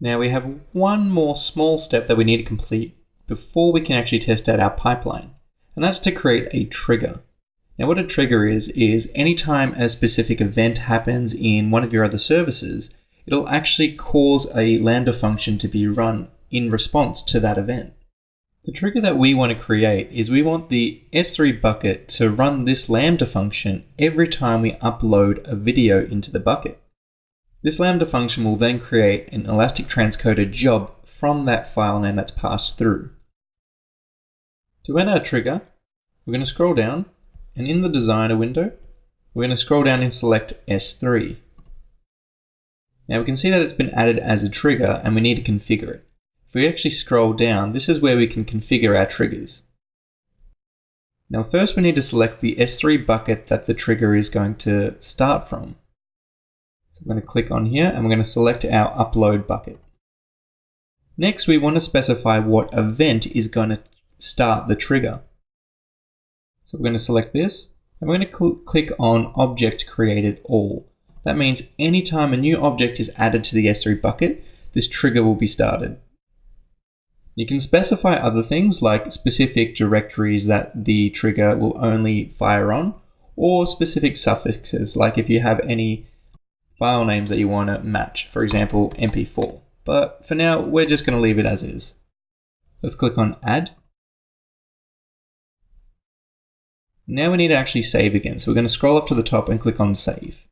Now we have one more small step that we need to complete before we can actually test out our pipeline, and that's to create a trigger. Now what a trigger is anytime a specific event happens in one of your other services, it'll actually cause a Lambda function to be run in response to that event. The trigger that we want to create is we want the S3 bucket to run this Lambda function every time we upload a video into the bucket. This Lambda function will then create an elastic transcoded job from that file name that's passed through. To add our trigger, we're going to scroll down, and in the designer window, we're going to scroll down and select S3. Now we can see that it's been added as a trigger and we need to configure it. If we actually scroll down, this is where we can configure our triggers. Now first we need to select the S3 bucket that the trigger is going to start from. So I'm going to click on here and we're going to select our upload bucket. Next we want to specify what event is going to start the trigger. So we're going to select this and we're going to click on Object Created All. That means anytime a new object is added to the S3 bucket, this trigger will be started. You can specify other things like specific directories that the trigger will only fire on, or specific suffixes like if you have any file names that you want to match, for example MP4. But for now, we're just going to leave it as is. Let's click on Add. Now we need to actually save again, so we're going to scroll up to the top and click on Save.